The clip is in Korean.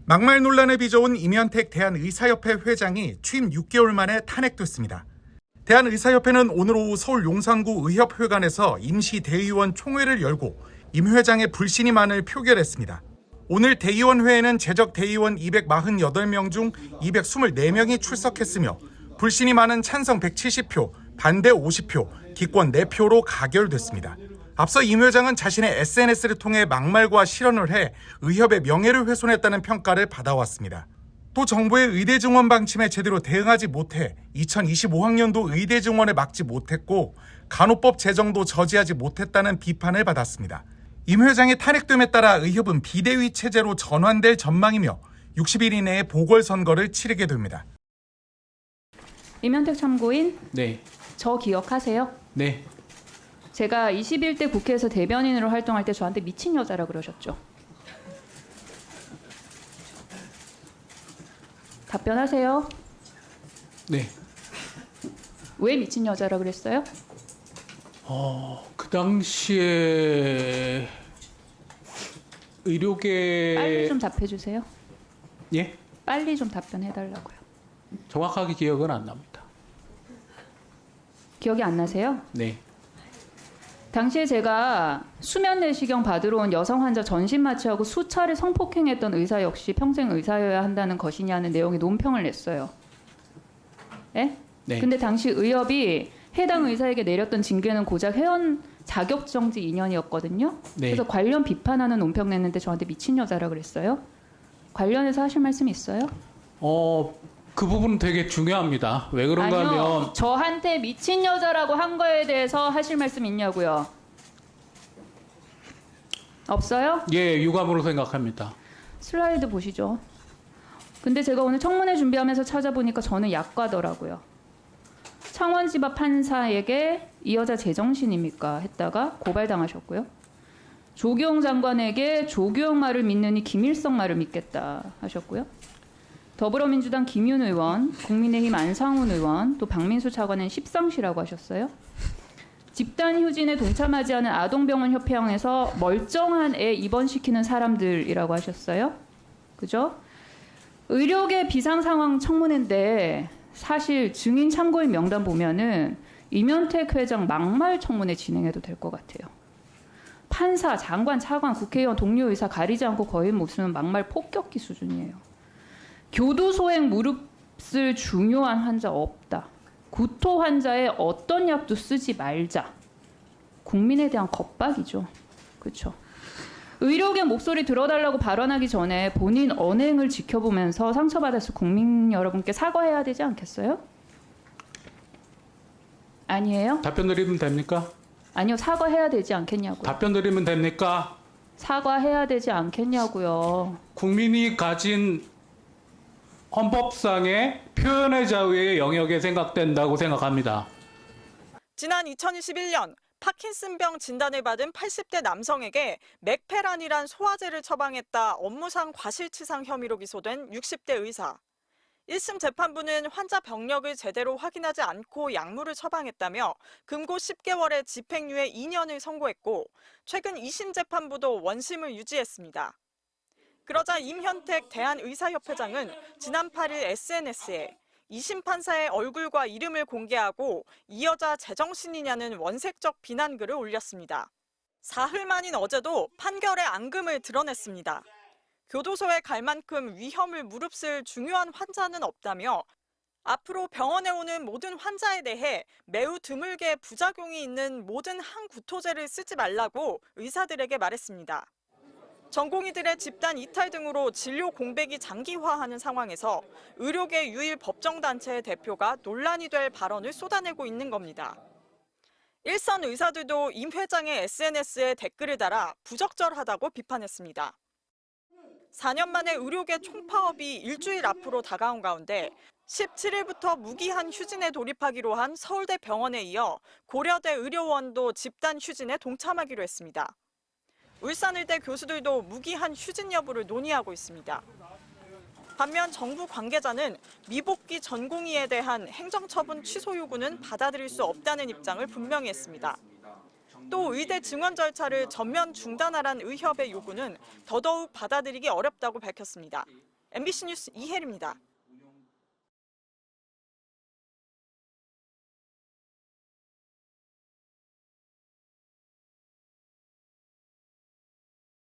막말 논란을 빚어온 임현택 대한의사협회 회장이 취임 6개월 만에 탄핵됐습니다. 대한의사협회는 오늘 오후 서울 용산구 의협회관에서 임시 대의원 총회를 열고 임 회장의 불신이 많을 표결했습니다. 오늘 대의원회에는 재적 대의원 248명 중 224명이 출석했으며 불신이 많은 찬성 170표, 반대 50표, 기권 4표로 가결됐습니다. 앞서 임 회장은 자신의 SNS를 통해 막말과 실언을 해 의협의 명예를 훼손했다는 평가를 받아왔습니다. 또 정부의 의대 증원 방침에 제대로 대응하지 못해 2025학년도 의대 증원을 막지 못했고 간호법 제정도 저지하지 못했다는 비판을 받았습니다. 임 회장의 탄핵됨에 따라 의협은 비대위 체제로 전환될 전망이며 60일 이내에 보궐선거를 치르게 됩니다. 임현택 참고인, 네. 저 기억하세요? 네. 제가 21대 국회에서 대변인으로 활동할 때 저한테 미친 여자라 그러셨죠? 답변하세요. 네. 왜 미친 여자라 그랬어요? 그 당시에 의료계 빨리 좀 답해주세요. 예? 빨리 좀 답변해달라고요. 정확하게 기억은 안 납니다. 기억이 안 나세요? 네. 당시에 제가 수면 내시경 받으러 온 여성 환자 전신 마취하고 수차례 성폭행했던 의사 역시 평생 의사여야 한다는 것이냐는 내용의 논평을 냈어요. 예? 네. 근데 당시 의협이 해당 의사에게 내렸던 징계는 고작 회원 자격정지 2년이었거든요. 네. 그래서 관련 비판하는 논평 냈는데 저한테 미친 여자라 그랬어요. 관련해서 하실 말씀 있어요? 그 부분은 되게 중요합니다. 왜 그런가 아니요. 하면 저한테 미친 여자라고 한 거에 대해서 하실 말씀 있냐고요. 없어요? 예, 유감으로 생각합니다. 슬라이드 보시죠. 근데 제가 오늘 청문회 준비하면서 찾아보니까 저는 약과더라고요. 창원지법 판사에게 이 여자 제정신입니까? 했다가 고발당하셨고요. 조규영 장관에게 조규영 말을 믿느니 김일성 말을 믿겠다 하셨고요. 더불어민주당 김윤 의원, 국민의힘 안상훈 의원, 또 박민수 차관은 십상시라고 하셨어요. 집단 휴진에 동참하지 않은 아동병원 협회원에서 멀쩡한 애 입원시키는 사람들이라고 하셨어요. 그죠? 의료계 비상상황 청문회인데 사실 증인 참고인 명단 보면은 임현택 회장 막말 청문회 진행해도 될 것 같아요. 판사, 장관, 차관, 국회의원, 동료 의사 가리지 않고 거의 무슨 막말 폭격기 수준이에요. 교도소행 무릎쓸 중요한 환자 없다. 구토 환자에 어떤 약도 쓰지 말자. 국민에 대한 겁박이죠. 그렇죠. 의료계 목소리 들어달라고 발언하기 전에 본인 언행을 지켜보면서 상처받았을 국민 여러분께 사과해야 되지 않겠어요? 아니에요? 답변 드리면 됩니까? 아니요. 사과해야 되지 않겠냐고요. 답변 드리면 됩니까? 사과해야 되지 않겠냐고요. 국민이 가진 헌법상의 표현의 자유의 영역에 생각된다고 생각합니다. 지난 2021년 파킨슨병 진단을 받은 80대 남성에게 맥페란이란 소화제를 처방했다 업무상 과실치상 혐의로 기소된 60대 의사. 1심 재판부는 환자 병력을 제대로 확인하지 않고 약물을 처방했다며 금고 10개월에 집행유예 2년을 선고했고 최근 2심 재판부도 원심을 유지했습니다. 그러자 임현택 대한의사협회장은 지난 8일 SNS에 2심 판사의 얼굴과 이름을 공개하고 이 여자 제정신이냐는 원색적 비난글을 올렸습니다. 사흘 만인 어제도 판결의 앙금을 드러냈습니다. 교도소에 갈 만큼 위험을 무릅쓸 중요한 환자는 없다며 앞으로 병원에 오는 모든 환자에 대해 매우 드물게 부작용이 있는 모든 항구토제를 쓰지 말라고 의사들에게 말했습니다. 전공의들의 집단 이탈 등으로 진료 공백이 장기화하는 상황에서 의료계 유일 법정단체의 대표가 논란이 될 발언을 쏟아내고 있는 겁니다. 일선 의사들도 임 회장의 SNS에 댓글을 달아 부적절하다고 비판했습니다. 4년 만에 의료계 총파업이 일주일 앞으로 다가온 가운데 17일부터 무기한 휴진에 돌입하기로 한 서울대 병원에 이어 고려대 의료원도 집단 휴진에 동참하기로 했습니다. 울산의대 교수들도 무기한 휴진 여부를 논의하고 있습니다. 반면 정부 관계자는 미복귀 전공의에 대한 행정처분 취소 요구는 받아들일 수 없다는 입장을 분명히 했습니다. 또 의대 증원 절차를 전면 중단하란 의협의 요구는 더더욱 받아들이기 어렵다고 밝혔습니다. MBC 뉴스 이혜리입니다.